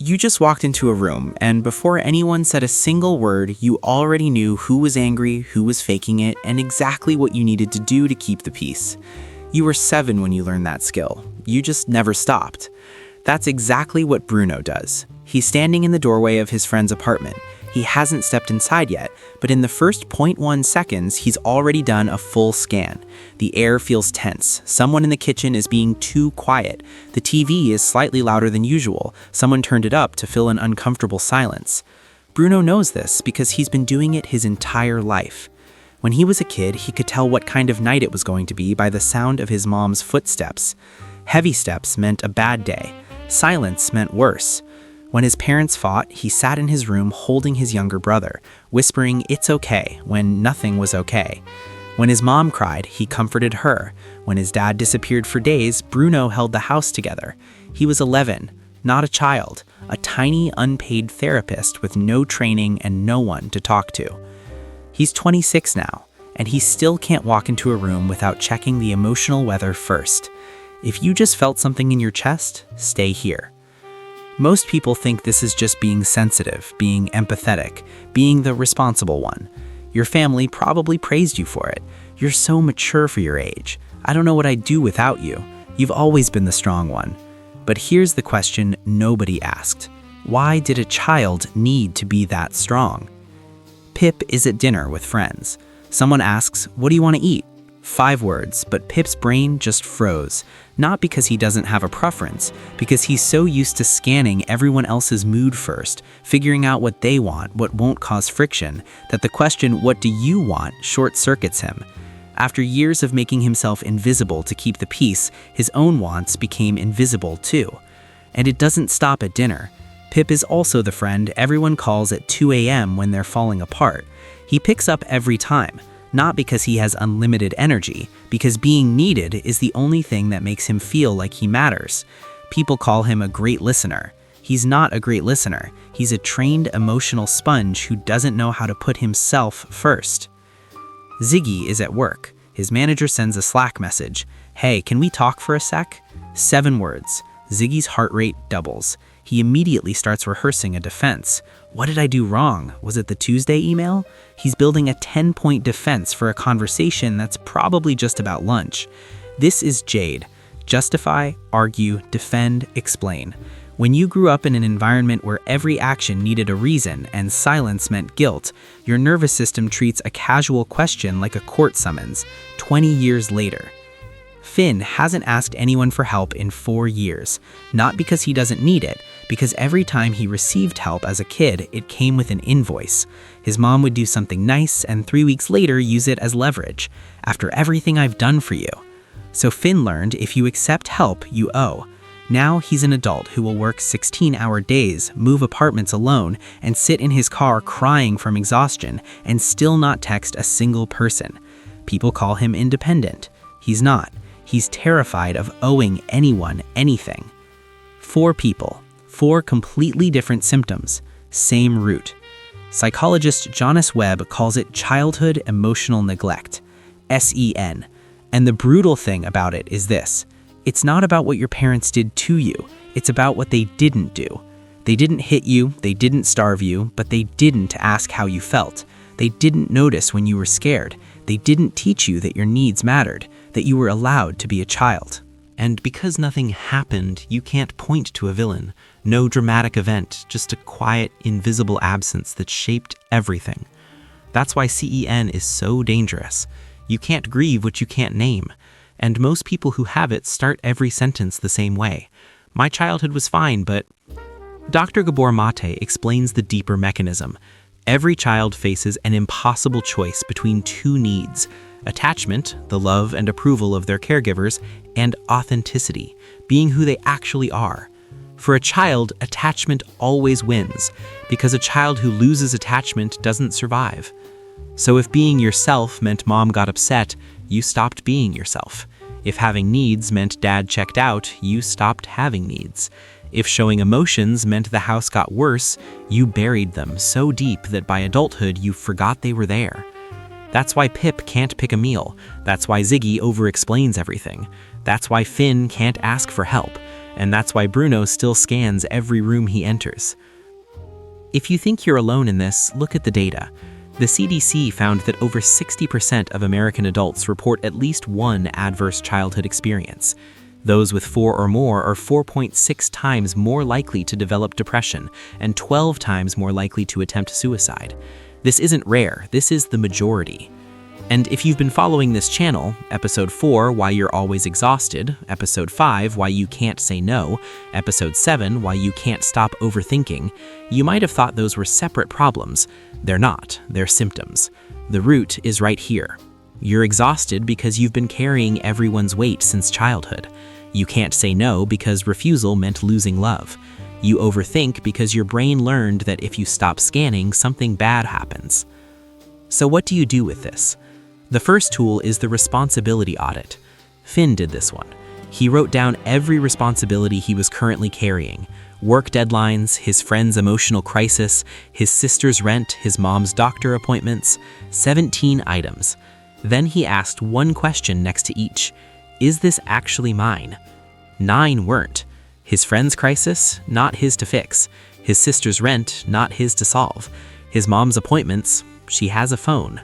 You just walked into a room, and before anyone said a single word, you already knew who was angry, who was faking it, and exactly what you needed to do to keep the peace. You were 7 when you learned that skill. You just never stopped. That's exactly what Bruno does. He's standing in the doorway of his friend's apartment. He hasn't stepped inside yet, but in the first 0.1 seconds, he's already done a full scan. The air feels tense. Someone in the kitchen is being too quiet. The TV is slightly louder than usual. Someone turned it up to fill an uncomfortable silence. Bruno knows this because he's been doing it his entire life. When he was a kid, he could tell what kind of night it was going to be by the sound of his mom's footsteps. Heavy steps meant a bad day. Silence meant worse. When his parents fought, he sat in his room holding his younger brother, whispering, "It's okay," when nothing was okay. When his mom cried, he comforted her. When his dad disappeared for days, Bruno held the house together. He was 11, not a child, a tiny unpaid therapist with no training and no one to talk to. He's 26 now, and he still can't walk into a room without checking the emotional weather first. If you just felt something in your chest, stay here. Most people think this is just being sensitive, being empathetic, being the responsible one. Your family probably praised you for it. You're so mature for your age. I don't know what I'd do without you. You've always been the strong one. But here's the question nobody asked. Why did a child need to be that strong? Pip is at dinner with friends. Someone asks, "What do you want to eat?" 5 words, but Pip's brain just froze. Not because he doesn't have a preference, because he's so used to scanning everyone else's mood first, figuring out what they want, what won't cause friction, that the question, "What do you want?" short-circuits him. After years of making himself invisible to keep the peace, his own wants became invisible too. And it doesn't stop at dinner. Pip is also the friend everyone calls at 2 a.m. when they're falling apart. He picks up every time. Not because he has unlimited energy, because being needed is the only thing that makes him feel like he matters. People call him a great listener. He's not a great listener. He's a trained emotional sponge who doesn't know how to put himself first. Ziggy is at work. His manager sends a Slack message. "Hey, can we talk for a sec?" 7 words. Ziggy's heart rate doubles. He immediately starts rehearsing a defense. What did I do wrong? Was it the Tuesday email? He's building a 10-point defense for a conversation that's probably just about lunch. This is Jade. Justify, argue, defend, explain. When you grew up in an environment where every action needed a reason and silence meant guilt, your nervous system treats a casual question like a court summons, 20 years later. Finn hasn't asked anyone for help in 4 years, not because he doesn't need it, because every time he received help as a kid, it came with an invoice. His mom would do something nice and 3 weeks later use it as leverage. "After everything I've done for you." So Finn learned if you accept help, you owe. Now he's an adult who will work 16-hour days, move apartments alone, and sit in his car crying from exhaustion and still not text a single person. People call him independent. He's not. He's terrified of owing anyone anything. 4 people, 4 completely different symptoms, same root. Psychologist Jonas Webb calls it childhood emotional neglect, SEN. And the brutal thing about it is this. It's not about what your parents did to you. It's about what they didn't do. They didn't hit you, they didn't starve you, but they didn't ask how you felt. They didn't notice when you were scared. They didn't teach you that your needs mattered, that you were allowed to be a child. And because nothing happened, you can't point to a villain. No dramatic event, just a quiet, invisible absence that shaped everything. That's why CEN is so dangerous. You can't grieve what you can't name. And most people who have it start every sentence the same way. My childhood was fine, but... Dr. Gabor Mate explains the deeper mechanism. Every child faces an impossible choice between 2 needs: attachment, the love and approval of their caregivers, and authenticity, being who they actually are. For a child, attachment always wins, because a child who loses attachment doesn't survive. So if being yourself meant mom got upset, you stopped being yourself. If having needs meant dad checked out, you stopped having needs. If showing emotions meant the house got worse, you buried them so deep that by adulthood you forgot they were there. That's why Pip can't pick a meal. That's why Ziggy over-explains everything. That's why Finn can't ask for help. and that's why Bruno still scans every room he enters. If you think you're alone in this, look at the data. The CDC found that over 60% of American adults report at least one adverse childhood experience. Those with 4 or more are 4.6 times more likely to develop depression and 12 times more likely to attempt suicide. This isn't rare, this is the majority. And if you've been following this channel, Episode 4, Why You're Always Exhausted, Episode 5, Why You Can't Say No, Episode 7, Why You Can't Stop Overthinking, you might have thought those were separate problems. They're not, they're symptoms. The root is right here. You're exhausted because you've been carrying everyone's weight since childhood. You can't say no because refusal meant losing love. You overthink because your brain learned that if you stop scanning, something bad happens. So what do you do with this? The first tool is the Responsibility Audit. Finn did this one. He wrote down every responsibility he was currently carrying: work deadlines, his friend's emotional crisis, his sister's rent, his mom's doctor appointments, 17 items. Then he asked one question next to each: is this actually mine? 9 weren't. His friend's crisis, not his to fix. His sister's rent, not his to solve. His mom's appointments, she has a phone.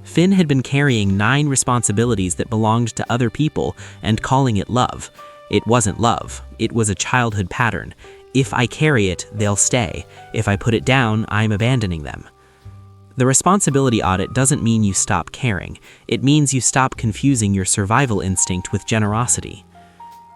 Finn had been carrying 9 responsibilities that belonged to other people and calling it love. It wasn't love, it was a childhood pattern. If I carry it, they'll stay. If I put it down, I'm abandoning them. The responsibility audit doesn't mean you stop caring. It means you stop confusing your survival instinct with generosity.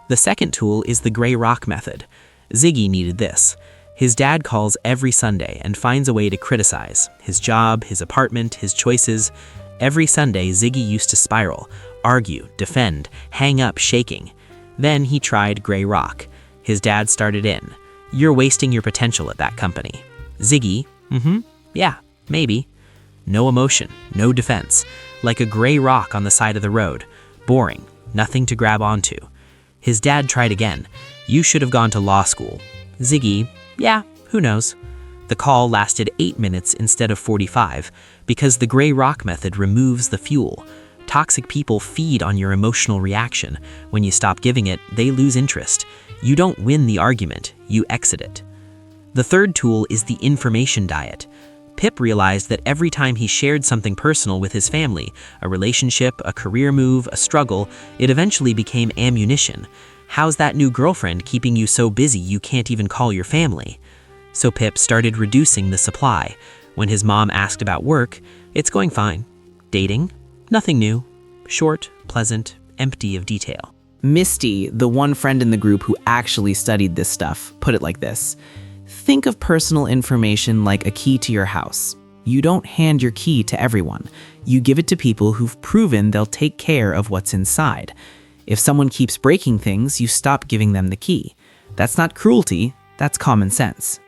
The second tool is the gray rock method. Ziggy needed this. His dad calls every Sunday and finds a way to criticize his job, his apartment, his choices. Every Sunday, Ziggy used to spiral, argue, defend, hang up shaking. Then he tried gray rock. His dad started in. You're wasting your potential at that company. Ziggy, yeah, maybe. No emotion, no defense. Like a gray rock on the side of the road. Boring, nothing to grab onto. His dad tried again. You should have gone to law school. Ziggy, yeah, who knows? The call lasted 8 minutes instead of 45 because the gray rock method removes the fuel. Toxic people feed on your emotional reaction. When you stop giving it, they lose interest. You don't win the argument, you exit it. The third tool is the information diet. Pip realized that every time he shared something personal with his family, a relationship, a career move, a struggle, it eventually became ammunition. How's that new girlfriend keeping you so busy you can't even call your family? So Pip started reducing the supply. When his mom asked about work, it's going fine. Dating? Nothing new. Short, pleasant, empty of detail. Misty, the one friend in the group who actually studied this stuff, put it like this. Think of personal information like a key to your house. You don't hand your key to everyone. You give it to people who've proven they'll take care of what's inside. If someone keeps breaking things, you stop giving them the key. That's not cruelty, that's common sense.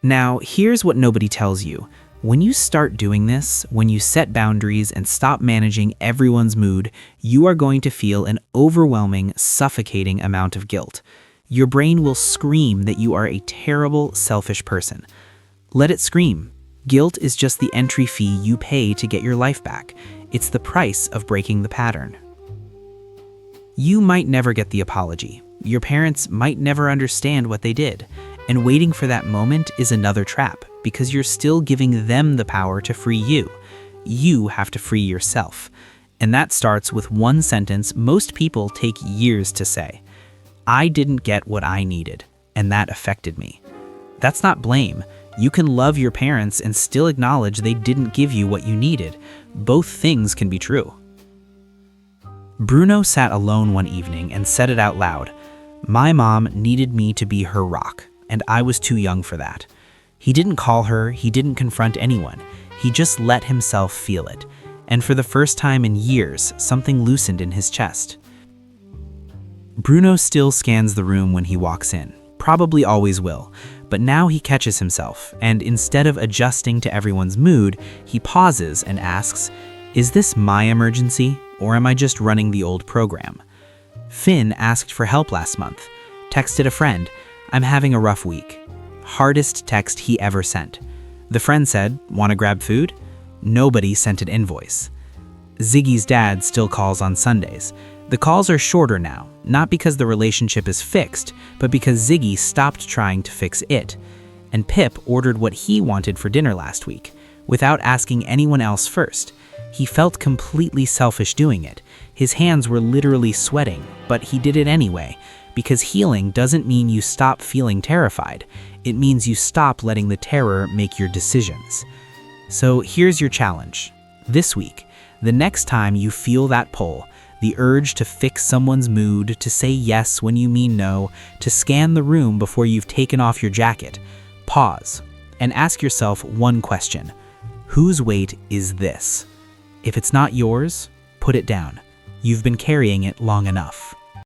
Now, here's what nobody tells you. When you start doing this, when you set boundaries and stop managing everyone's mood, you are going to feel an overwhelming, suffocating amount of guilt. Your brain will scream that you are a terrible, selfish person. Let it scream. Guilt is just the entry fee you pay to get your life back. It's the price of breaking the pattern. You might never get the apology. Your parents might never understand what they did. And waiting for that moment is another trap, because you're still giving them the power to free you. You have to free yourself. And that starts with one sentence most people take years to say. I didn't get what I needed, and that affected me. That's not blame. You can love your parents and still acknowledge they didn't give you what you needed. Both things can be true. Bruno sat alone one evening and said it out loud. My mom needed me to be her rock, and I was too young for that. He didn't call her, he didn't confront anyone. He just let himself feel it. And for the first time in years, something loosened in his chest. Bruno still scans the room when he walks in. Probably always will. But now he catches himself, and instead of adjusting to everyone's mood, he pauses and asks, is this my emergency, or am I just running the old program? Finn asked for help last month. Texted a friend, I'm having a rough week. Hardest text he ever sent. The friend said, wanna grab food? Nobody sent an invoice. Ziggy's dad still calls on Sundays. The The calls are shorter now, not because the relationship is fixed, but because Ziggy stopped trying to fix it. And Pip ordered what he wanted for dinner last week, without asking anyone else first. He felt completely selfish doing it. His hands were literally sweating, but he did it anyway, because healing doesn't mean you stop feeling terrified. It means you stop letting the terror make your decisions. So here's your challenge. This week, the next time you feel that pull, the urge to fix someone's mood, to say yes when you mean no, to scan the room before you've taken off your jacket, pause and ask yourself one question. Whose weight is this? If it's not yours, put it down. You've been carrying it long enough.